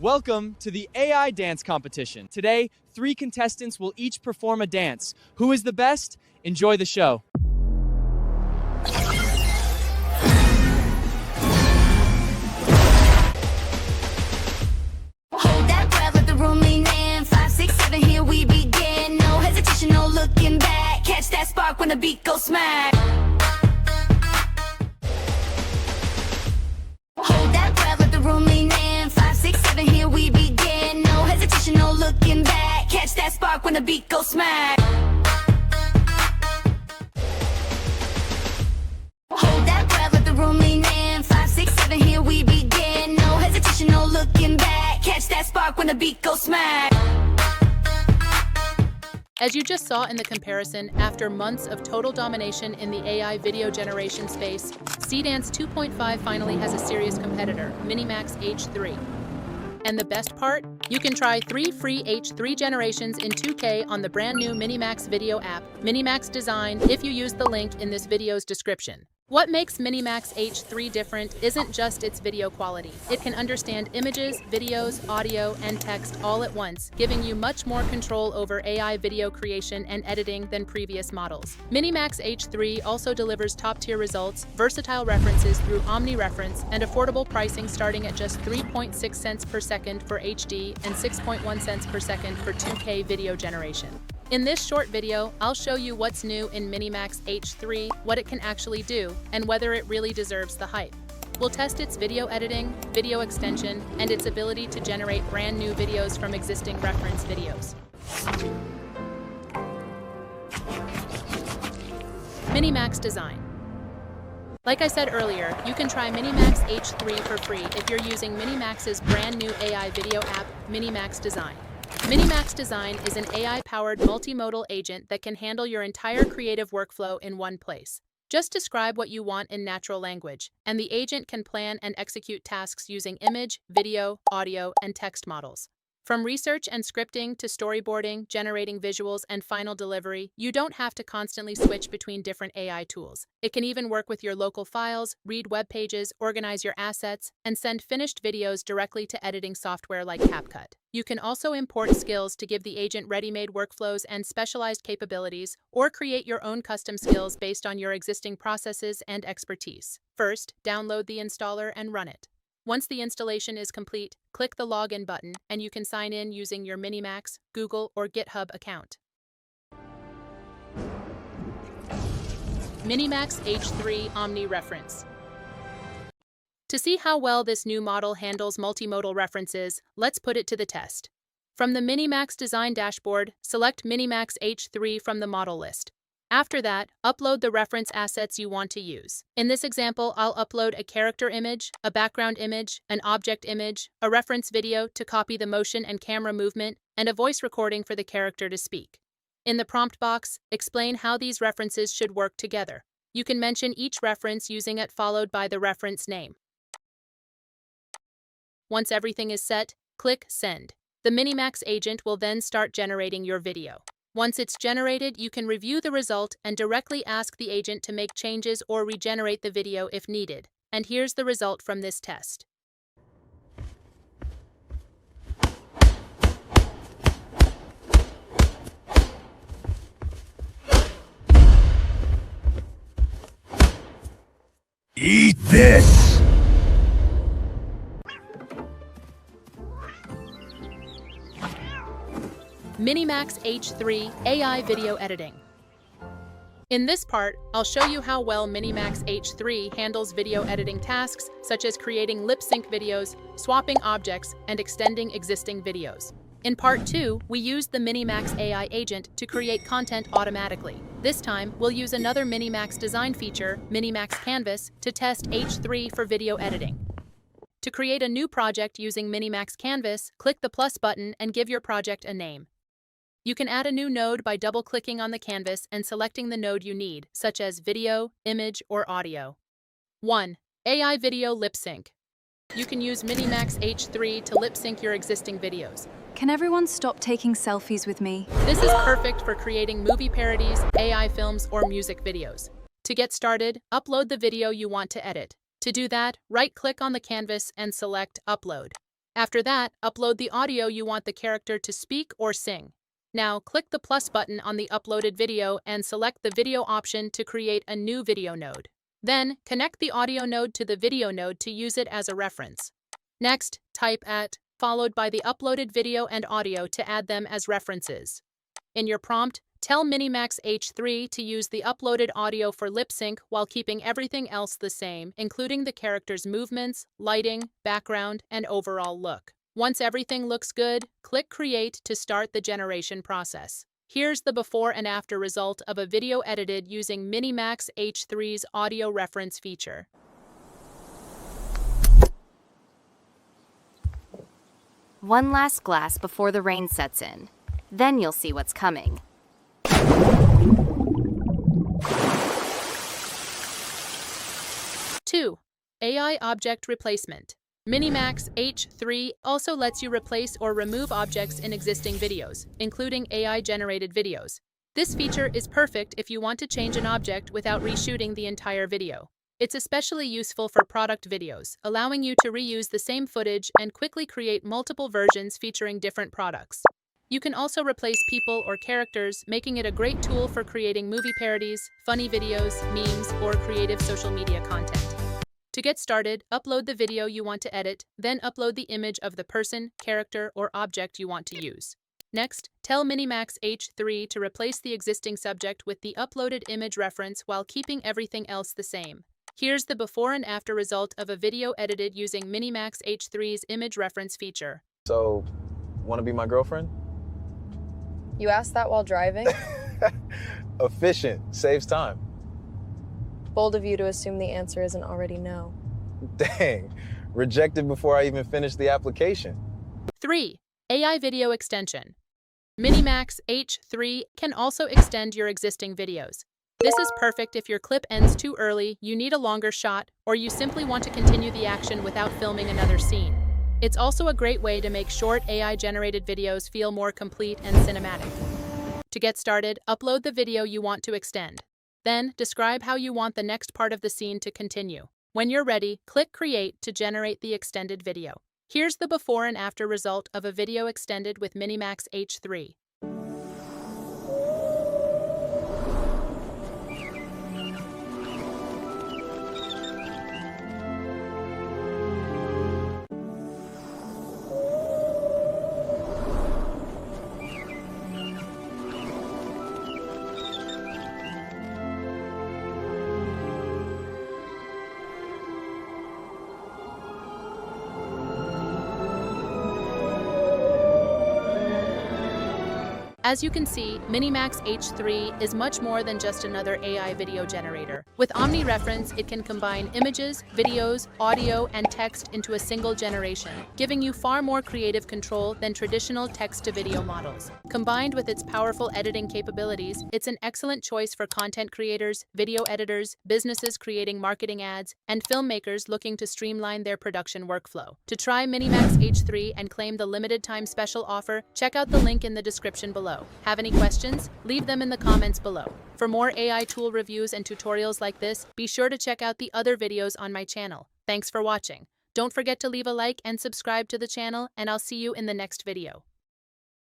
Welcome to the AI dance competition. Today, 3 contestants will each perform a dance. Who is the best? Enjoy the show. Hold that breath, let the room lean in. 5, 6, 7, here we begin. No hesitation, no looking back. Catch that spark when the beat goes smack. Hold that breath, let the room lean in. 5, 6, 7, here we begin. No hesitation, no looking back. Catch that spark when the beat goes smack. Hold that breath, let the room lean in. 5, 6, 7, here we begin. No hesitation, no looking back. Catch that spark when the beat goes smack. As you just saw in the comparison, after months of total domination in the AI video generation space, Seedance 2.5 finally has a serious competitor, MiniMax H3. And the best part? You can try 3 free H3 generations in 2K on the brand new MiniMax video app, MiniMax Design, if you use the link in this video's description. What makes MiniMax H3 different isn't just its video quality. It can understand images, videos, audio, and text all at once, giving you much more control over AI video creation and editing than previous models. MiniMax H3 also delivers top-tier results, versatile references through Omni reference, and affordable pricing starting at just 3.6 cents per second for HD and 6.1 cents per second for 2K video generation. In this short video, I'll show you what's new in MiniMax H3, what it can actually do, and whether it really deserves the hype. We'll test its video editing, video extension, and its ability to generate brand new videos from existing reference videos. MiniMax Design. Like I said earlier, you can try MiniMax H3 for free if you're using MiniMax's brand new AI video app, MiniMax Design. MiniMax Design is an AI-powered multimodal agent that can handle your entire creative workflow in one place. Just describe what you want in natural language, and the agent can plan and execute tasks using image, video, audio, and text models. From research and scripting to storyboarding, generating visuals, and final delivery, you don't have to constantly switch between different AI tools. It can even work with your local files, read web pages, organize your assets, and send finished videos directly to editing software like CapCut. You can also import skills to give the agent ready-made workflows and specialized capabilities, or create your own custom skills based on your existing processes and expertise. First, download the installer and run it. Once the installation is complete, click the Login button, and you can sign in using your MiniMax, Google, or GitHub account. MiniMax H3 Omni Reference. To see how well this new model handles multimodal references, let's put it to the test. From the MiniMax Design dashboard, select MiniMax H3 from the model list. After that, upload the reference assets you want to use. In this example, I'll upload a character image, a background image, an object image, a reference video to copy the motion and camera movement, and a voice recording for the character to speak. In the prompt box, explain how these references should work together. You can mention each reference using it followed by the reference name. Once everything is set, click Send. The MiniMax agent will then start generating your video. Once it's generated, you can review the result and directly ask the agent to make changes or regenerate the video if needed. And here's the result from this test. Eat this! MiniMax H3 AI Video Editing. In this part, I'll show you how well MiniMax H3 handles video editing tasks such as creating lip sync videos, swapping objects, and extending existing videos. In part 2, we used the MiniMax AI Agent to create content automatically. This time, we'll use another MiniMax Design feature, MiniMax Canvas, to test H3 for video editing. To create a new project using MiniMax Canvas, click the plus button and give your project a name. You can add a new node by double-clicking on the canvas and selecting the node you need, such as video, image, or audio. 1. AI Video Lip Sync. You can use MiniMax H3 to lip sync your existing videos. Can everyone stop taking selfies with me? This is perfect for creating movie parodies, AI films, or music videos. To get started, upload the video you want to edit. To do that, right-click on the canvas and select Upload. After that, upload the audio you want the character to speak or sing. Now, click the plus button on the uploaded video and select the video option to create a new video node. Then, connect the audio node to the video node to use it as a reference. Next, type @ followed by the uploaded video and audio to add them as references. In your prompt, tell MiniMax H3 to use the uploaded audio for lip sync while keeping everything else the same, including the character's movements, lighting, background, and overall look. Once everything looks good, click Create to start the generation process. Here's the before and after result of a video edited using MiniMax H3's audio reference feature. One last glass before the rain sets in. Then you'll see what's coming. Two, AI Object Replacement. MiniMax H3 also lets you replace or remove objects in existing videos, including AI-generated videos. This feature is perfect if you want to change an object without reshooting the entire video. It's especially useful for product videos, allowing you to reuse the same footage and quickly create multiple versions featuring different products. You can also replace people or characters, making it a great tool for creating movie parodies, funny videos, memes, or creative social media content. To get started, upload the video you want to edit, then upload the image of the person, character, or object you want to use. Next, tell MiniMax H3 to replace the existing subject with the uploaded image reference while keeping everything else the same. Here's the before and after result of a video edited using MiniMax H3's image reference feature. So, want to be my girlfriend? You asked that while driving? Efficient, saves time. Bold of you to assume the answer isn't already no. Dang, rejected before I even finished the application. 3. AI Video Extension. MiniMax H3 can also extend your existing videos. This is perfect if your clip ends too early, you need a longer shot, or you simply want to continue the action without filming another scene. It's also a great way to make short AI-generated videos feel more complete and cinematic. To get started, upload the video you want to extend. Then, describe how you want the next part of the scene to continue. When you're ready, click Create to generate the extended video. Here's the before and after result of a video extended with MiniMax H3. As you can see, MiniMax H3 is much more than just another AI video generator. With Omni reference, it can combine images, videos, audio, and text into a single generation, giving you far more creative control than traditional text-to-video models. Combined with its powerful editing capabilities, it's an excellent choice for content creators, video editors, businesses creating marketing ads, and filmmakers looking to streamline their production workflow. To try MiniMax H3 and claim the limited-time special offer, check out the link in the description below. Have any questions? Leave them in the comments below. For more AI tool reviews and tutorials like this, be sure to check out the other videos on my channel. Thanks for watching. Don't forget to leave a like and subscribe to the channel, and I'll see you in the next video.